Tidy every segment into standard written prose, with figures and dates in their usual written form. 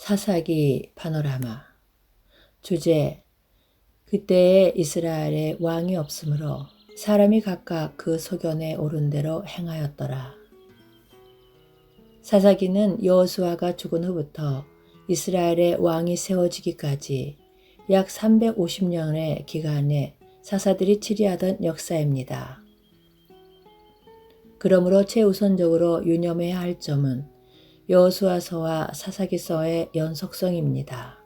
사사기 파노라마. 주제: 그때에 이스라엘에 왕이 없으므로 사람이 각각 그 소견에 오른 대로 행하였더라. 사사기는 여호수아가 죽은 후부터 이스라엘에 왕이 세워지기까지 약 350년의 기간에 사사들이 치리하던 역사입니다. 그러므로 최우선적으로 유념해야 할 점은 여호수아서와 사사기서의 연속성입니다.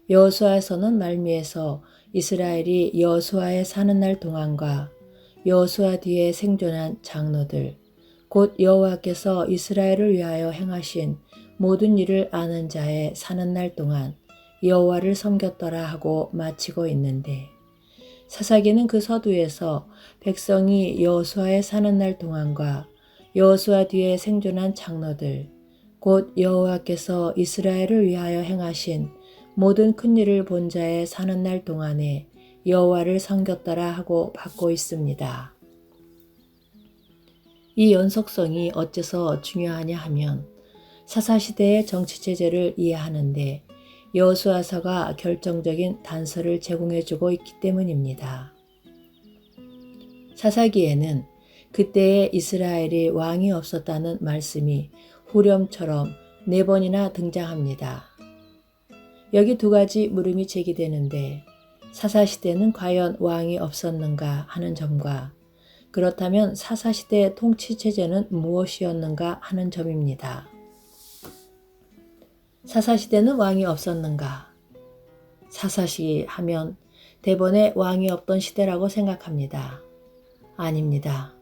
여호수아서는 말미에서 이스라엘이 여호수아에 사는 날 동안과 여호수아 뒤에 생존한 장로들, 곧 여호와께서 이스라엘을 위하여 행하신 모든 일을 아는 자의 사는 날 동안 여호와를 섬겼더라 하고 마치고 있는데, 사사기는 그 서두에서 백성이 여호수아에 사는 날 동안과 여호수아 뒤에 생존한 장로들, 곧 여호와께서 이스라엘을 위하여 행하신 모든 큰 일을 본 자의 사는 날 동안에 여호와를 섬겼더라 하고 받고 있습니다. 이 연속성이 어째서 중요하냐 하면 사사시대의 정치체제를 이해하는데 여호수아서가 결정적인 단서를 제공해주고 있기 때문입니다. 사사기에는 그때에 이스라엘이 왕이 없었다는 말씀이 후렴처럼 4번이나 등장합니다. 여기 2가지 물음이 제기되는데, 사사시대는 과연 왕이 없었는가 하는 점과 그렇다면 사사시대의 통치체제는 무엇이었는가 하는 점입니다. 사사시대는 왕이 없었는가? 사사시 하면 대번에 왕이 없던 시대라고 생각합니다. 아닙니다.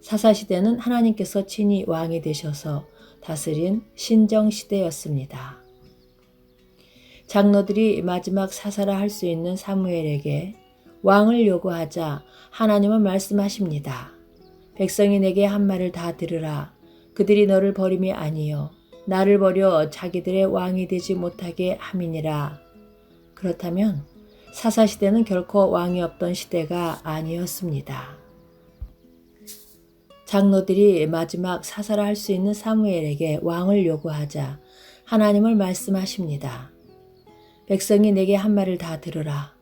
사사시대는 하나님께서 친히 왕이 되셔서 다스린 신정시대였습니다. 장로들이 마지막 사사라 할 수 있는 사무엘에게 왕을 요구하자 하나님은 말씀하십니다. 백성이 내게 한 말을 다 들으라. 그들이 너를 버림이 아니요 나를 버려 자기들의 왕이 되지 못하게 함이니라. 그렇다면 사사시대는 결코 왕이 없던 시대가 아니었습니다. 장로들이 마지막 사사라 할 수 있는 사무엘에게 왕을 요구하자 하나님을 말씀하십니다. 백성이 내게 한 말을 다 들으라.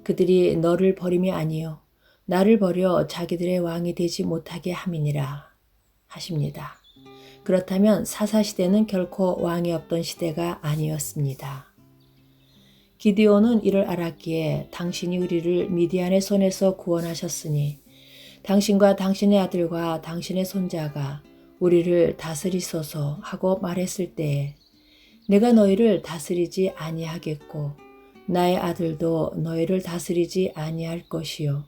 그들이 너를 버림이 아니요 나를 버려 자기들의 왕이 되지 못하게 함이니라 하십니다. 그렇다면 사사시대는 결코 왕이 없던 시대가 아니었습니다. 기드온은 이를 알았기에 당신이 우리를 미디안의 손에서 구원하셨으니 당신과 당신의 아들과 당신의 손자가 우리를 다스리소서 하고 말했을 때에 내가 너희를 다스리지 아니하겠고 나의 아들도 너희를 다스리지 아니할 것이요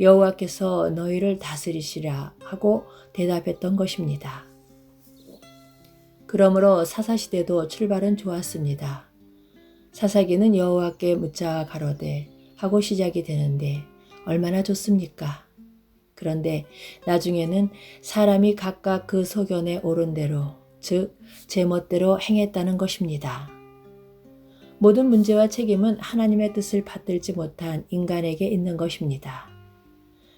여호와께서 너희를 다스리시라 하고 대답했던 것입니다. 그러므로 사사시대도 출발은 좋았습니다. 사사기는 여호와께 묻자 가로되 하고 시작이 되는데 얼마나 좋습니까? 그런데 나중에는 사람이 각각 그 소견에 오른 대로, 즉 제멋대로 행했다는 것입니다. 모든 문제와 책임은 하나님의 뜻을 받들지 못한 인간에게 있는 것입니다.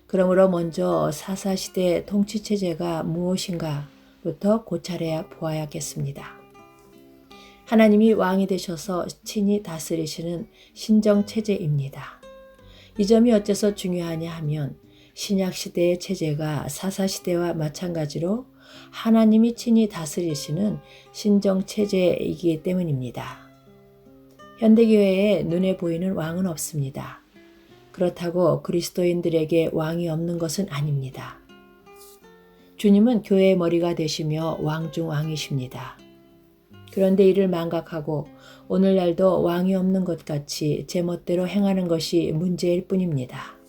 그러므로 먼저 사사시대 통치체제가 무엇인가부터 고찰해 보아야겠습니다. 하나님이 왕이 되셔서 친히 다스리시는 신정체제입니다. 이 점이 어째서 중요하냐 하면 신약시대의 체제가 사사시대와 마찬가지로 하나님이 친히 다스리시는 신정체제이기 때문입니다. 현대교회에 눈에 보이는 왕은 없습니다. 그렇다고 그리스도인들에게 왕이 없는 것은 아닙니다. 주님은 교회의 머리가 되시며 왕 중 왕이십니다. 그런데 이를 망각하고 오늘날도 왕이 없는 것 같이 제멋대로 행하는 것이 문제일 뿐입니다.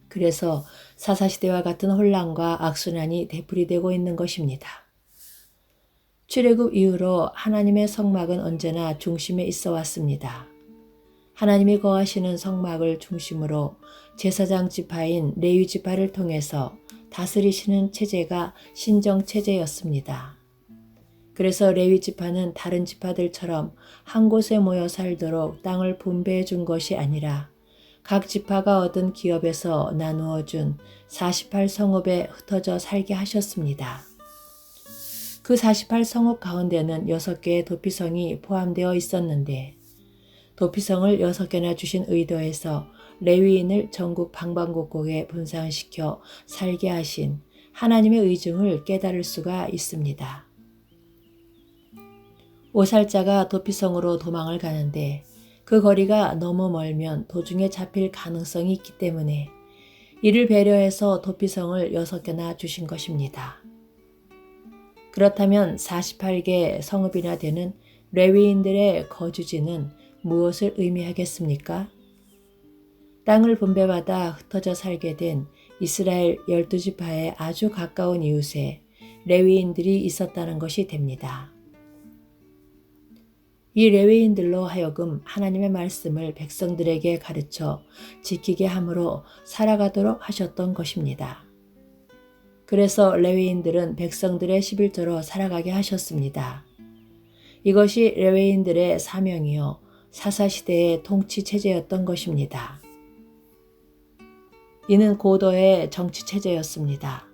그래서 사사시대와 같은 혼란과 악순환이 되풀이되고 있는 것입니다. 출애굽 이후로 하나님의 성막은 언제나 중심에 있어 왔습니다. 하나님이 거하시는 성막을 중심으로 제사장 지파인 레위 지파를 통해서 다스리시는 체제가 신정체제였습니다. 그래서 레위 지파는 다른 지파들처럼 한 곳에 모여 살도록 땅을 분배해 준 것이 아니라 각 지파가 얻은 기업에서 나누어 준 48성읍에 흩어져 살게 하셨습니다. 그 48 성읍 가운데는 6개의 도피성이 포함되어 있었는데 도피성을 6개나 주신 의도에서 레위인을 전국 방방곡곡에 분산시켜 살게 하신 하나님의 의중을 깨달을 수가 있습니다. 오살자가 도피성으로 도망을 가는데 그 거리가 너무 멀면 도중에 잡힐 가능성이 있기 때문에 이를 배려해서 도피성을 6개나 주신 것입니다. 그렇다면 48개 성읍이나 되는 레위인들의 거주지는 무엇을 의미하겠습니까? 땅을 분배받아 흩어져 살게 된 이스라엘 12지파의 아주 가까운 이웃에 레위인들이 있었다는 것이 됩니다. 이 레위인들로 하여금 하나님의 말씀을 백성들에게 가르쳐 지키게 함으로 살아가도록 하셨던 것입니다. 그래서 레위인들은 백성들의 11조로 살아가게 하셨습니다. 이것이 레위인들의 사명이요 사사시대의 통치체제였던 것입니다. 이는 고도의 정치체제였습니다.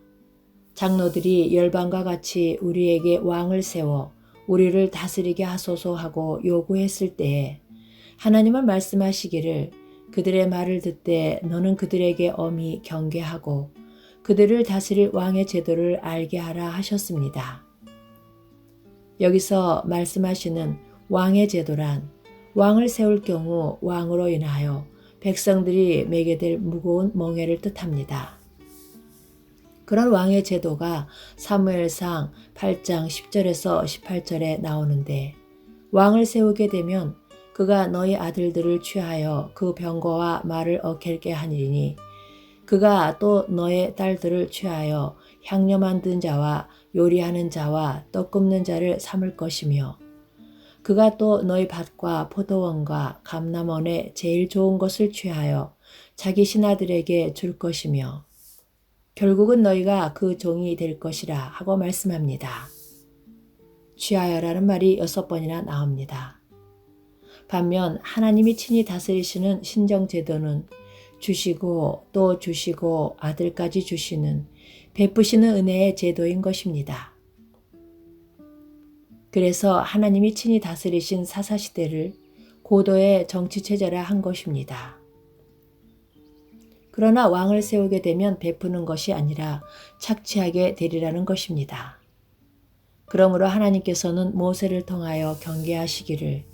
장로들이 열방과 같이 우리에게 왕을 세워 우리를 다스리게 하소서 하고 요구했을 때에 하나님은 말씀하시기를 그들의 말을 듣되 너는 그들에게 엄히 경계하고 그들을 다스릴 왕의 제도를 알게 하라 하셨습니다. 여기서 말씀하시는 왕의 제도란 왕을 세울 경우 왕으로 인하여 백성들이 매게 될 무거운 멍에를 뜻합니다. 그런 왕의 제도가 사무엘상 8장 10절에서 18절에 나오는데 왕을 세우게 되면 그가 너희 아들들을 취하여 그 병거와 말을 어길게 하니니 그가 또 너의 딸들을 취하여 향료 만든 자와 요리하는 자와 떡 굽는 자를 삼을 것이며 그가 또 너희 밭과 포도원과 감람원의 제일 좋은 것을 취하여 자기 신하들에게 줄 것이며 결국은 너희가 그 종이 될 것이라 하고 말씀합니다. 취하여라는 말이 6번이나 나옵니다. 반면 하나님이 친히 다스리시는 신정제도는 주시고 또 주시고 아들까지 주시는 베푸시는 은혜의 제도인 것입니다. 그래서 하나님이 친히 다스리신 사사시대를 고도의 정치체제라 한 것입니다. 그러나 왕을 세우게 되면 베푸는 것이 아니라 착취하게 되리라는 것입니다. 그러므로 하나님께서는 모세를 통하여 경계하시기를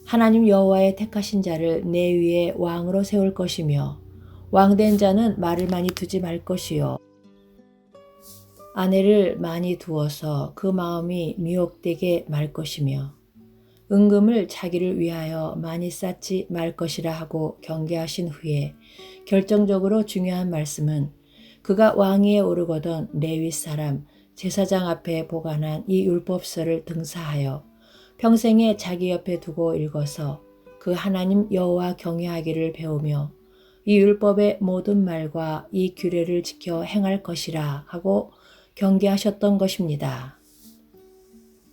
하나님 여호와의 택하신 자를 내 위에 왕으로 세울 것이며 왕된 자는 말을 많이 두지 말 것이요 아내를 많이 두어서 그 마음이 미혹되게 말 것이며 은금을 자기를 위하여 많이 쌓지 말 것이라 하고 경계하신 후에 결정적으로 중요한 말씀은 그가 왕위에 오르거든 레위 사람 제사장 앞에 보관한 이 율법서를 등사하여 평생에 자기 옆에 두고 읽어서 그 하나님 여호와 경외하기를 배우며 이 율법의 모든 말과 이 규례를 지켜 행할 것이라 하고 경계하셨던 것입니다.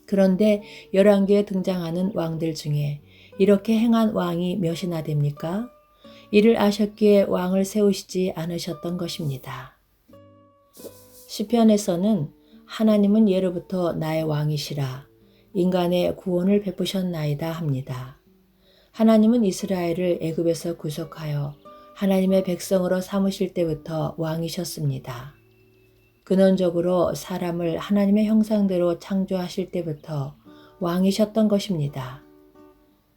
그런데 열왕기에 등장하는 왕들 중에 이렇게 행한 왕이 몇이나 됩니까? 이를 아셨기에 왕을 세우시지 않으셨던 것입니다. 시편에서는 하나님은 예로부터 나의 왕이시라 인간의 구원을 베푸셨나이다 합니다. 하나님은 이스라엘을 애굽에서 구속하여 하나님의 백성으로 삼으실 때부터 왕이셨습니다. 근원적으로 사람을 하나님의 형상대로 창조하실 때부터 왕이셨던 것입니다.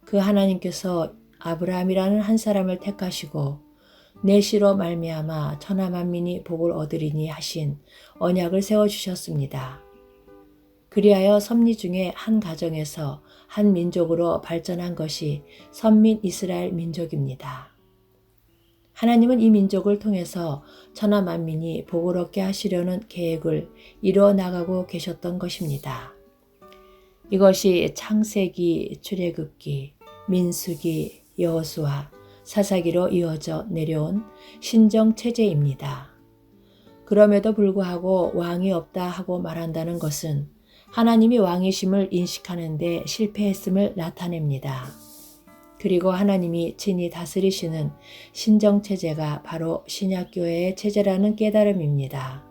그 하나님께서 아브라함이라는 한 사람을 택하시고 내 씨로 말미암아 천하 만민이 복을 얻으리니 하신 언약을 세워주셨습니다. 그리하여 섭리 중에 한 가정에서 한 민족으로 발전한 것이 선민 이스라엘 민족입니다. 하나님은 이 민족을 통해서 천하 만민이 복을 얻게 하시려는 계획을 이루어 나가고 계셨던 것입니다. 이것이 창세기, 출애굽기, 민수기, 여호수아, 사사기로 이어져 내려온 신정체제입니다. 그럼에도 불구하고 왕이 없다 하고 말한다는 것은 하나님이 왕이심을 인식하는 데 실패했음을 나타냅니다. 그리고 하나님이 친히 다스리시는 신정체제가 바로 신약교회의 체제라는 깨달음입니다.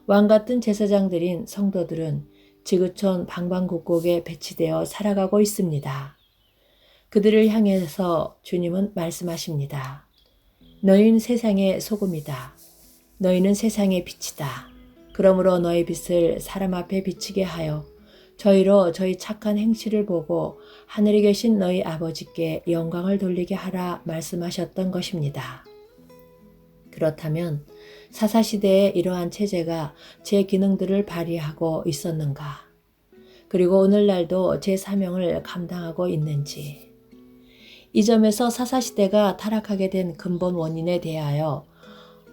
왕 같은 제사장들인 성도들은 지구촌 방방곡곡에 배치되어 살아가고 있습니다. 그들을 향해서 주님은 말씀하십니다. 너희는 세상의 소금이다. 너희는 세상의 빛이다. 그러므로 너희 빛을 사람 앞에 비치게 하여 저희로 저희 착한 행실을 보고 하늘에 계신 너희 아버지께 영광을 돌리게 하라 말씀하셨던 것입니다. 그렇다면 사사시대에 이러한 체제가 제 기능들을 발휘하고 있었는가? 그리고 오늘날도 제 사명을 감당하고 있는지? 이 점에서 사사시대가 타락하게 된 근본 원인에 대하여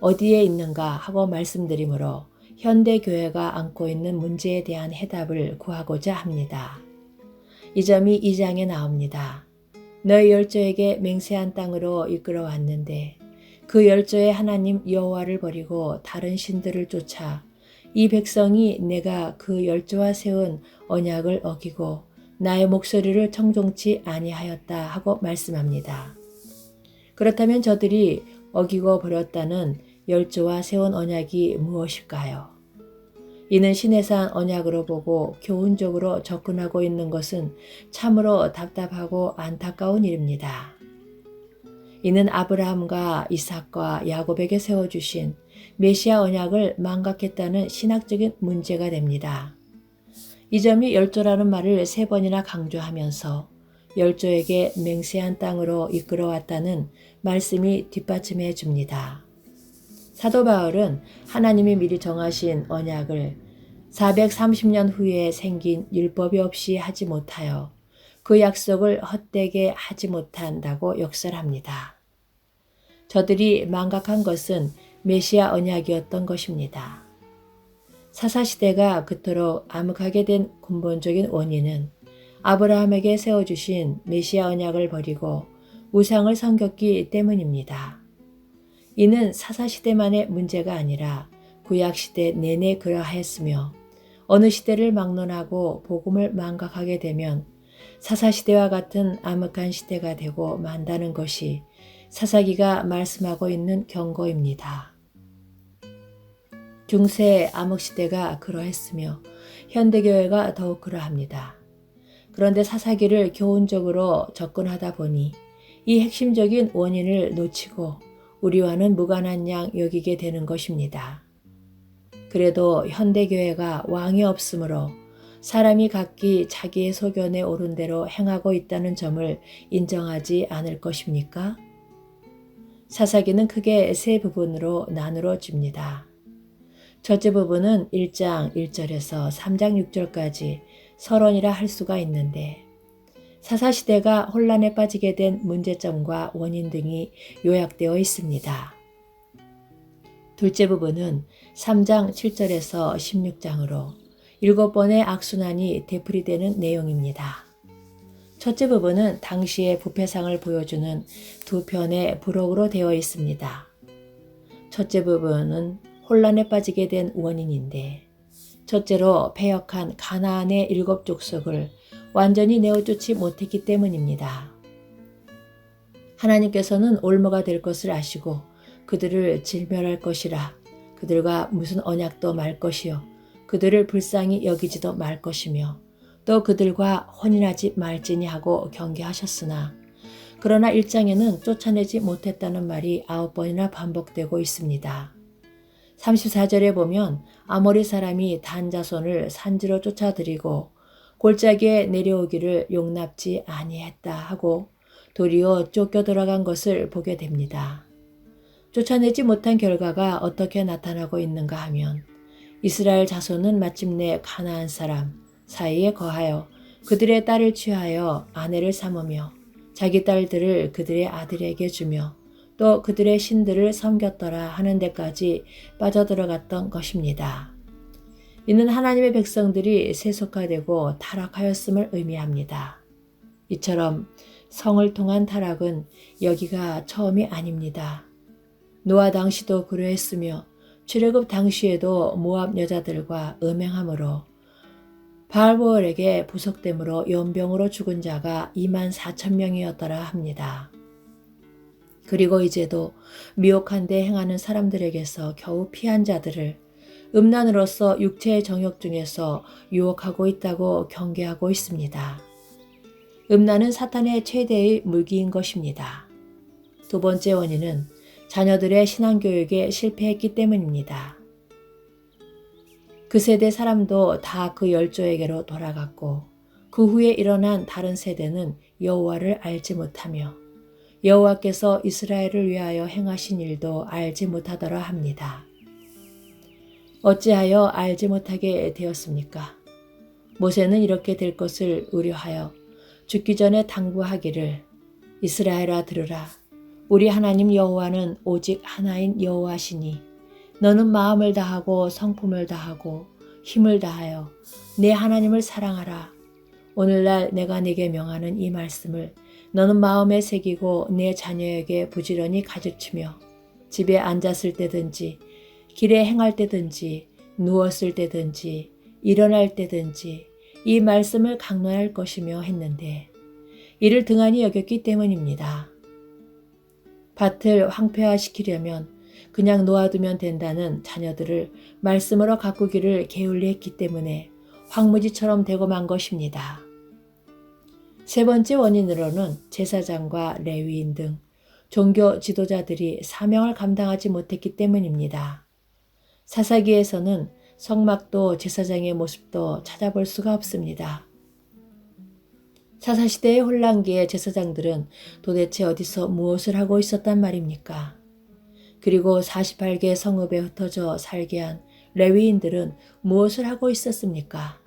어디에 있는가 하고 말씀드리므로 현대교회가 안고 있는 문제에 대한 해답을 구하고자 합니다. 이 점이 2장에 나옵니다. 너희 열조에게 맹세한 땅으로 이끌어 왔는데 그 열조의 하나님 여호와를 버리고 다른 신들을 쫓아 이 백성이 내가 그 열조와 세운 언약을 어기고 나의 목소리를 청종치 아니하였다 하고 말씀합니다. 그렇다면 저들이 어기고 버렸다는 열조와 세운 언약이 무엇일까요? 이는 시내산 언약으로 보고 교훈적으로 접근하고 있는 것은 참으로 답답하고 안타까운 일입니다. 이는 아브라함과 이삭과 야곱에게 세워주신 메시아 언약을 망각했다는 신학적인 문제가 됩니다. 이 점이 열조라는 말을 3번이나 강조하면서 열조에게 맹세한 땅으로 이끌어왔다는 말씀이 뒷받침해 줍니다. 사도 바울은 하나님이 미리 정하신 언약을 430년 후에 생긴 율법이 없이 하지 못하여 그 약속을 헛되게 하지 못한다고 역설합니다. 저들이 망각한 것은 메시아 언약이었던 것입니다. 사사시대가 그토록 암흑하게 된 근본적인 원인은 아브라함에게 세워주신 메시아 언약을 버리고 우상을 섬겼기 때문입니다. 이는 사사시대만의 문제가 아니라 구약시대 내내 그러하였으며 어느 시대를 막론하고 복음을 망각하게 되면 사사시대와 같은 암흑한 시대가 되고 만다는 것이 사사기가 말씀하고 있는 경고입니다. 중세 암흑시대가 그러했으며 현대교회가 더욱 그러합니다. 그런데 사사기를 교훈적으로 접근하다 보니 이 핵심적인 원인을 놓치고 우리와는 무관한 양 여기게 되는 것입니다. 그래도 현대교회가 왕이 없으므로 사람이 각기 자기의 소견에 오른 대로 행하고 있다는 점을 인정하지 않을 것입니까? 사사기는 크게 3 부분으로 나누어집니다. 첫째 부분은 1장 1절에서 3장 6절까지 서론이라 할 수가 있는데 사사시대가 혼란에 빠지게 된 문제점과 원인 등이 요약되어 있습니다. 둘째 부분은 3장 7절에서 16장으로 7번의 악순환이 되풀이되는 내용입니다. 첫째 부분은 당시의 부패상을 보여주는 2편의 부록으로 되어 있습니다. 첫째 부분은 혼란에 빠지게 된 원인인데 첫째로 패역한 가나안의 7 족속을 완전히 내어쫓지 못했기 때문입니다. 하나님께서는 올무가 될 것을 아시고 그들을 진멸할 것이라 그들과 무슨 언약도 말 것이요 그들을 불쌍히 여기지도 말 것이며 또 그들과 혼인하지 말지니 하고 경계하셨으나 그러나 1장에는 쫓아내지 못했다는 말이 9번이나 반복되고 있습니다. 34절에 보면 아모리 사람이 단 자손을 산지로 쫓아들이고 골짜기에 내려오기를 용납지 아니했다 하고 도리어 쫓겨 들어간 것을 보게 됩니다. 쫓아내지 못한 결과가 어떻게 나타나고 있는가 하면 이스라엘 자손은 마침내 가나안 사람 사이에 거하여 그들의 딸을 취하여 아내를 삼으며 자기 딸들을 그들의 아들에게 주며 또 그들의 신들을 섬겼더라 하는 데까지 빠져들어갔던 것입니다. 이는 하나님의 백성들이 세속화되고 타락하였음을 의미합니다. 이처럼 성을 통한 타락은 여기가 처음이 아닙니다. 노아 당시도 그러했으며 출애굽 당시에도 모압 여자들과 음행함으로 바알보엘에게 부속됨으로 연병으로 죽은 자가 24,000명이었더라 합니다. 그리고 이제도 미혹한 데 행하는 사람들에게서 겨우 피한 자들을 음란으로서 육체의 정욕 중에서 유혹하고 있다고 경계하고 있습니다. 음란은 사탄의 최대의 무기인 것입니다. 두 번째 원인은 자녀들의 신앙교육에 실패했기 때문입니다. 그 세대 사람도 다 그 열조에게로 돌아갔고 그 후에 일어난 다른 세대는 여호와를 알지 못하며 여호와께서 이스라엘을 위하여 행하신 일도 알지 못하더라 합니다. 어찌하여 알지 못하게 되었습니까? 모세는 이렇게 될 것을 우려하여 죽기 전에 당부하기를 이스라엘아 들으라. 우리 하나님 여호와는 오직 하나인 여호와시니 너는 마음을 다하고 성품을 다하고 힘을 다하여 내 하나님을 사랑하라. 오늘날 내가 네게 명하는 이 말씀을 너는 마음에 새기고 내 자녀에게 부지런히 가르치며 집에 앉았을 때든지 길에 행할 때든지 누웠을 때든지 일어날 때든지 이 말씀을 강론할 것이며 했는데 이를 등한히 여겼기 때문입니다. 밭을 황폐화시키려면 그냥 놓아두면 된다는 자녀들을 말씀으로 가꾸기를 게을리 했기 때문에 황무지처럼 되고 만 것입니다. 세 번째 원인으로는 제사장과 레위인 등 종교 지도자들이 사명을 감당하지 못했기 때문입니다. 사사기에서는 성막도 제사장의 모습도 찾아볼 수가 없습니다. 사사시대의 혼란기에 제사장들은 도대체 어디서 무엇을 하고 있었단 말입니까? 그리고 48개 성읍에 흩어져 살게 한 레위인들은 무엇을 하고 있었습니까?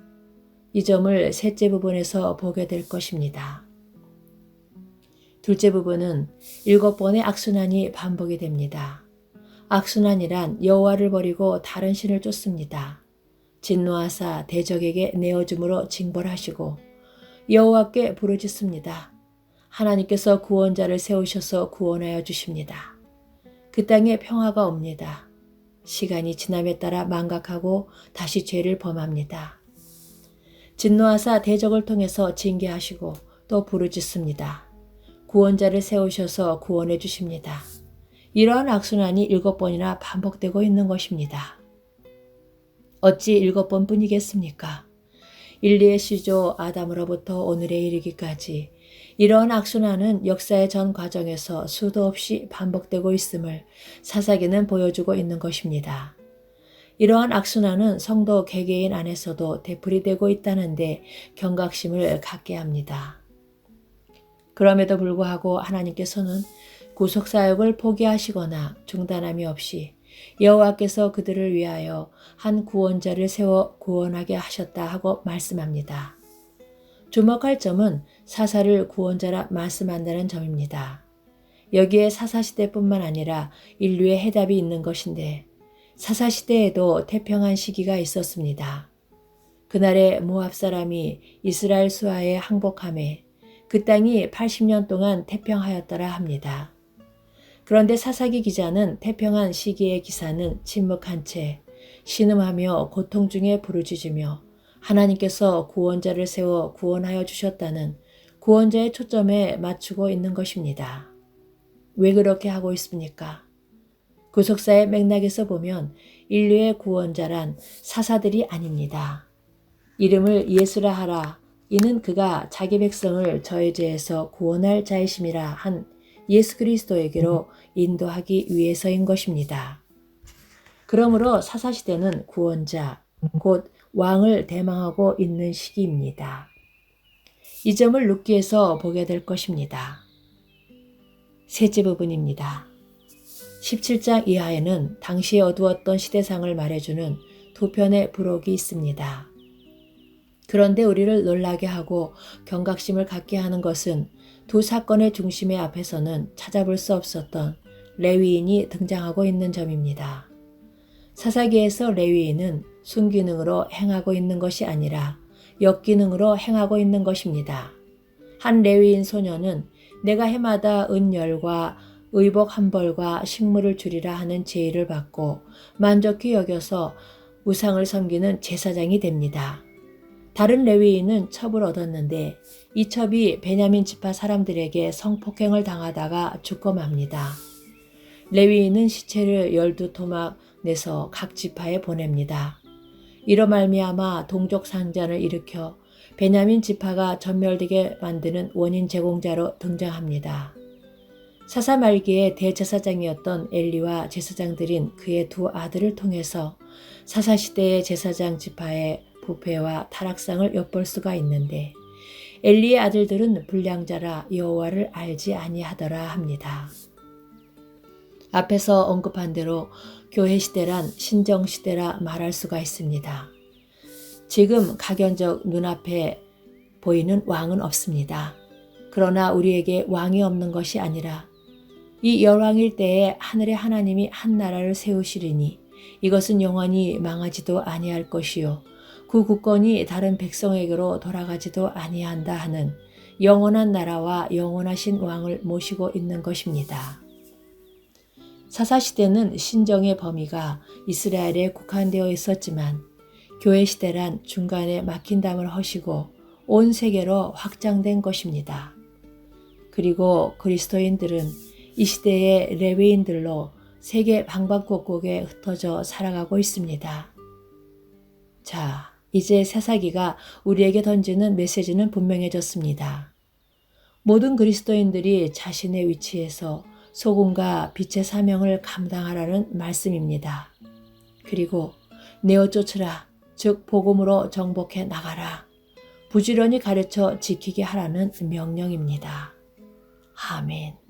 이 점을 셋째 부분에서 보게 될 것입니다. 둘째 부분은 7번의 악순환이 반복이 됩니다. 악순환이란 여호와를 버리고 다른 신을 쫓습니다. 진노하사 대적에게 내어줌으로 징벌하시고 여호와께 부르짖습니다. 하나님께서 구원자를 세우셔서 구원하여 주십니다. 그 땅에 평화가 옵니다. 시간이 지남에 따라 망각하고 다시 죄를 범합니다. 진노하사 대적을 통해서 징계하시고 또 부르짖습니다. 구원자를 세우셔서 구원해 주십니다. 이러한 악순환이 7번이나 반복되고 있는 것입니다. 어찌 7번뿐이겠습니까? 인류의 시조 아담으로부터 오늘에 이르기까지 이러한 악순환은 역사의 전 과정에서 수도 없이 반복되고 있음을 사사기는 보여주고 있는 것입니다. 이러한 악순환은 성도 개개인 안에서도 되풀이되고 있다는데 경각심을 갖게 합니다. 그럼에도 불구하고 하나님께서는 구속사역을 포기하시거나 중단함이 없이 여호와께서 그들을 위하여 한 구원자를 세워 구원하게 하셨다 하고 말씀합니다. 주목할 점은 사사를 구원자라 말씀한다는 점입니다. 여기에 사사시대뿐만 아니라 인류의 해답이 있는 것인데 사사시대에도 태평한 시기가 있었습니다. 그날에 모압 사람이 이스라엘 수하에 항복함에 그 땅이 80년 동안 태평하였더라 합니다. 그런데 사사기 기자는 태평한 시기의 기사는 침묵한 채 신음하며 고통 중에 부르짖으며 하나님께서 구원자를 세워 구원하여 주셨다는 구원자의 초점에 맞추고 있는 것입니다. 왜 그렇게 하고 있습니까? 구속사의 맥락에서 보면 인류의 구원자란 사사들이 아닙니다. 이름을 예수라 하라. 이는 그가 자기 백성을 저의 죄에서 구원할 자이심이라 한 예수 그리스도에게로 인도하기 위해서인 것입니다. 그러므로 사사시대는 구원자, 곧 왕을 대망하고 있는 시기입니다. 이 점을 룻기에서 보게 될 것입니다. 셋째 부분입니다. 17장 이하에는 당시에 어두웠던 시대상을 말해주는 두 편의 부록이 있습니다. 그런데 우리를 놀라게 하고 경각심을 갖게 하는 것은 두 사건의 중심의 앞에서는 찾아볼 수 없었던 레위인이 등장하고 있는 점입니다. 사사기에서 레위인은 순기능으로 행하고 있는 것이 아니라 역기능으로 행하고 있는 것입니다. 한 레위인 소녀는 내가 해마다 은열과 의복 한 벌과 식물을 주리라 하는 제의를 받고 만족히 여겨서 우상을 섬기는 제사장이 됩니다. 다른 레위인은 첩을 얻었는데 이 첩이 베냐민 지파 사람들에게 성폭행을 당하다가 죽고 맙니다. 레위인은 시체를 12토막 내서 각 지파에 보냅니다. 이로 말미암아 동족 상잔을 일으켜 베냐민 지파가 전멸되게 만드는 원인 제공자로 등장합니다. 사사 말기에 대제사장이었던 엘리와 제사장들인 그의 두 아들을 통해서 사사시대의 제사장 지파의 부패와 타락상을 엿볼 수가 있는데 엘리의 아들들은 불량자라 여호와를 알지 아니하더라 합니다. 앞에서 언급한 대로 교회 시대란 신정 시대라 말할 수가 있습니다. 지금 각연적 눈앞에 보이는 왕은 없습니다. 그러나 우리에게 왕이 없는 것이 아니라 이 열왕일 때에 하늘의 하나님이 한 나라를 세우시리니 이것은 영원히 망하지도 아니할 것이요 그 국권이 다른 백성에게로 돌아가지도 아니한다 하는 영원한 나라와 영원하신 왕을 모시고 있는 것입니다. 사사시대는 신정의 범위가 이스라엘에 국한되어 있었지만 교회 시대란 중간에 막힌 담을 허시고 온 세계로 확장된 것입니다. 그리고 그리스도인들은 이 시대의 레위인들로 세계 방방곡곡에 흩어져 살아가고 있습니다. 자, 이제 새사기가 우리에게 던지는 메시지는 분명해졌습니다. 모든 그리스도인들이 자신의 위치에서 소금과 빛의 사명을 감당하라는 말씀입니다. 그리고 내어 쫓으라, 즉 복음으로 정복해 나가라. 부지런히 가르쳐 지키게 하라는 명령입니다. 아멘.